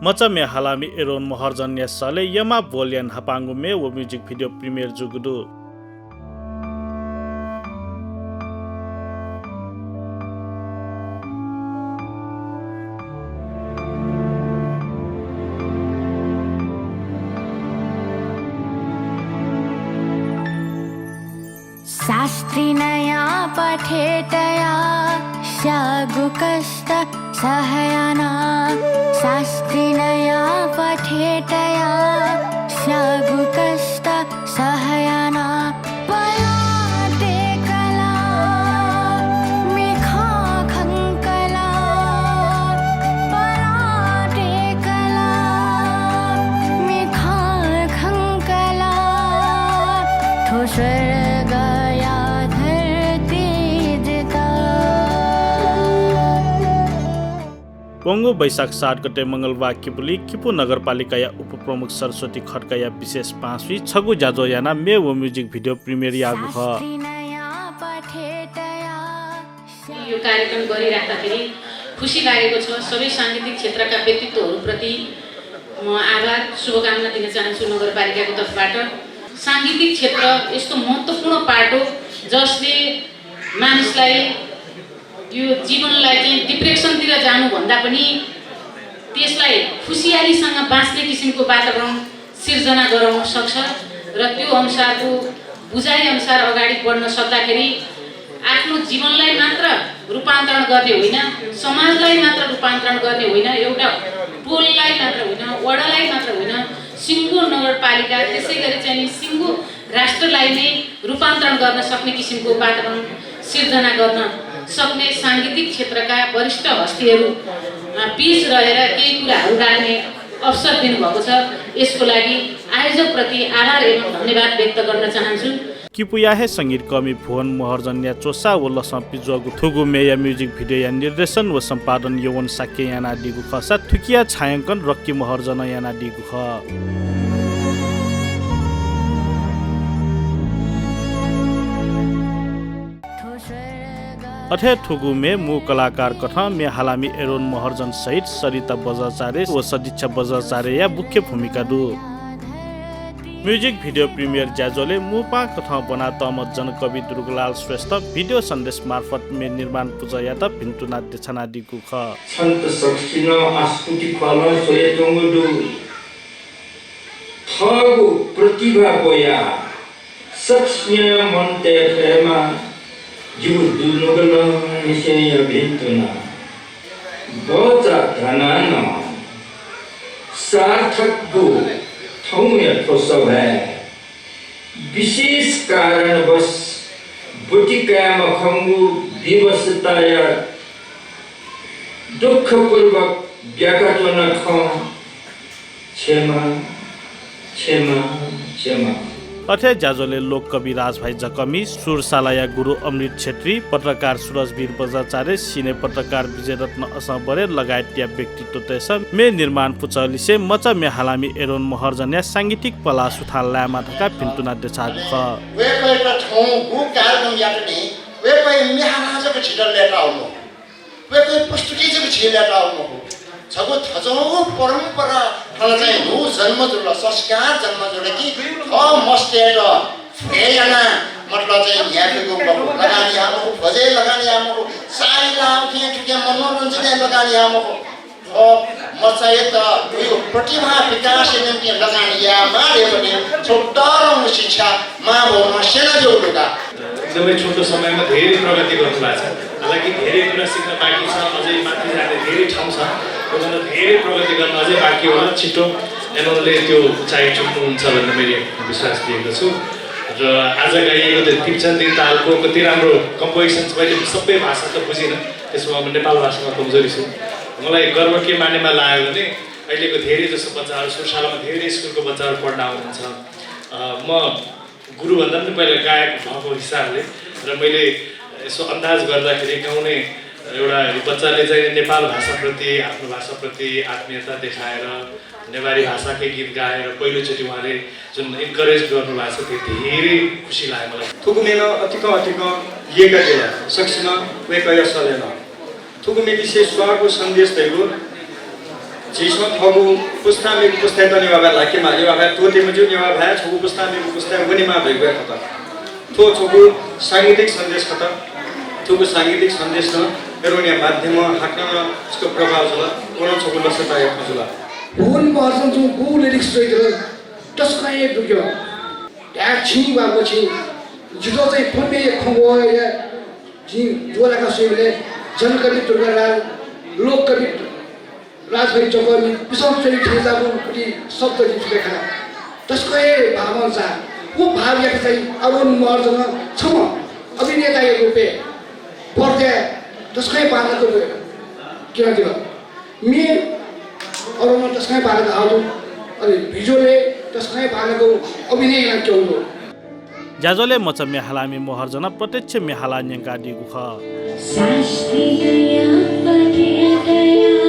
मचमे हालामी Aaron Maharjan सले यमा Boolean हपांगु में वो म्यूजिक वीडियो प्रीमियर जुगुदु शास्त्री नया पठेतया शागु कष्ट सहयाना शास्त्री नया पठेतया शागु कष्ट सहयाना पयाते कला मिखा खंकला पराते कला मिखा खंकला ठोसर पोंगो वैशाख 7 गते मंगलबार किपु नगरपालिका या उपप्रमुख सरस्वती खड्का या विशेष 5वीं छगु जाजो याना मे वो म्युजिक भिडियो प्रिमियर यागु ह यो कार्यक्रम गरिराख्दाखेरि खुसी लागेको छ। सबै सांगीतिक क्षेत्रका व्यक्तित्वहरूप्रति म आभार शुभकामना दिन चाहन्छु। नगरपालिकाको तर्फबाट सांगीतिक क्षेत्र यस्तो महत्त्वपूर्ण पाटो जसले मानिसलाई यो जीवनलाई चाहिँ डिप्रेसनतिर जानु भन्दा पनि त्यसलाई खुसियालीसँग बाँच्ने किसिमको वातावरण सिर्जना गराउन सक्छ र त्यो अनुसारको बुझाइ अनुसार अगाडि बढ्न सक्दाखेरि आफ्नो जीवनलाई मात्र रूपान्तरण गर्ने होइन, समाजलाई मात्र रूपान्तरण गर्ने होइन, एउटा टोललाई मात्र होइन, वडालाई मात्र होइन, सिङ्गो नगरपालिका त्यसैगरी चाहिँ सिङ्गो राष्ट्रलाई नै रूपान्तरण गर्न सक्ने किसिमको वातावरण सिर्जना गर्न सक्ने सांगीतिक क्षेत्रका वरिष्ठ हस्तीहरू बीच रहेर केही कुराहरू राख्ने अवसर दिनुभएको छ। यसको लागि आयोजकप्रति आभार एवं धन्यवाद व्यक्त गर्न चाहन्छु। किपुया है संगीत कमी फोन महर्जन या चोसा वल्ल संपिजगु थुगु मेया म्युजिक भिडियो या निर्देशन व सम्पादन यवन साके याना दिगु खसा थुकिया छायांकन रक्की महर्जन याना दिगु ख अथे थुगु में मु कलाकार कथा में हालामी एरोन महर्जन सहित सरिता बजाचार्य व सदिच्छा बजाचार्य या मुख्य भूमिका दु म्युजिक भिडियो प्रिमियर जाजोले मुपा कथा बना तमत जनकवि दुर्गलाल श्रेष्ठ भिडियो सन्देश मार्फत में निर्माण पूजा या त भिन्तुना देछना दिगु ख सन्त सक्सिन आस्कुति कल सोय जंगदु थगु प्रतिभा बोया सक्सिय मनते फेमा जिउ दुनुगल निशय भिन्तुना बचा धनान सार्थक गु थौय थोसव है विशेष कारणवश बुटिकाम खंगु विवशताया दुःखपूर्वक व्याकटन ख क्षमा क्षमा क्षमा अथे जाजोले लोक कवि राजभाइ जकमी सुरसालाया गुरु अमृत छेत्री पत्रकार सूरजवीर बजाचार्य सिने पत्रकार विजय रत्न असबरे लगायत या व्यक्तित्व तेस मे निर्माण पुचलिसे मचा मे हालामी एरोन महर्जन सांगीतिक पला सुथाल लामा ढका भिन्तुना देछाक ख वेपैटा ठौ गु कार्यक्रम याटनी वेपै मिहानाजको छिटल लेटा आउनु वेपै पुस्तुकीजको छिटल लेटा आउनु छगु थजौ परम्परा ठन चाहिँ नु जन्म जुल संस्कार जन्म जुल कि मस्तेर फेयाना मतलब चाहिँ याको लगानी आमको भजे लगानी आमको साई लाउ के ठुके मनोरञ्जन लगानी आमको मचाए त यो प्रतिभा विकास निम्ति लगानी या मारे पनि छोटो शिक्षा मा भोमा सेना जोडुका एकदमै छोटो समयमा धेरै प्रगति गर्नु भएको छ। हालाकि धेरै कुरा सिक्न बाँकी छ, अझै माथि जाने धेरै ठाउँ छ। त्यसमा धेरै प्रगति गर्न अझै बाँकी होला। छिटो एनोनले त्यो उचाइ चुक्नुहुन्छ भन्ने मैले विश्वास दिएको छु र आज गाइएको त्यो तिप्चन्दी तालको कति राम्रो कम्पोजिसन छ। मैले सबै भाषा त बुझिनँ, त्यसमा म नेपाल भाषामा कमजोरी छु। मलाई गर्व के मानेमा लाग्यो भने अहिलेको धेरै जसो बच्चाहरू सुरसालामा धेरै स्कुलको बच्चाहरू पढ्न आउनुहुन्छ। म गुरुभन्दा पनि पहिला गायक भएको हिसाबले र मैले यसो अन्दाज गर्दाखेरि गाउने एउटा बच्चाले चाहिँ नेपाल भाषाप्रति आफ्नो भाषाप्रति आत्मीयता देखाएर नेवारी भाषाकै गीत गाएर पहिलोचोटि उहाँले जुन इन्करेज गर्नुभएको छ त्यो धेरै खुसी लाग्यो मलाई। थुकुमेन अतिक येका केला सक्सिन वेकय सलेन थुकुमे विशेष स्वागत सन्देश दैगो जिसो थगु पुस्तामिक पुस्ता त नेवा लाकेमा यो आबा तोते मजु नेवा भए छगु पुस्तामिक पुस्ता गुनीमा भएको खत थो छगु सांगीतिक सन्देश खत थगु सांगीतिक सन्देश न एरोनिया माध्यम हाक्न यसको प्रभाव छ कोन छगु लसता यो खजुला हुन महर्जन जो गु लिरिक्स रहेछ तस्काए दुग्यो या छिनी बापछि जुदो चाहिँ फुन्ने खंगो या जि जोलाका सेले जनकवि दुर्गालाल लोककवि राजभाइ चौकनी विश्वचरी ठेजाको पनि शब्द जितले खा तस्काए भावन छ वो भाव या चाहिँ अरुण महर्जन छम अभिनेता रूपे पर्दे तस्काए पानको किन दियो मे अरुण तस्काए पानको आउनु अनि भिजुअलले तस्काए पानको अभिनय क्याउनु ज्याजोले मच मेहालामी महर्जन प्रत्यक्ष मेहाला न्यङ्का दिगु ख शास्त्रीय पठेतया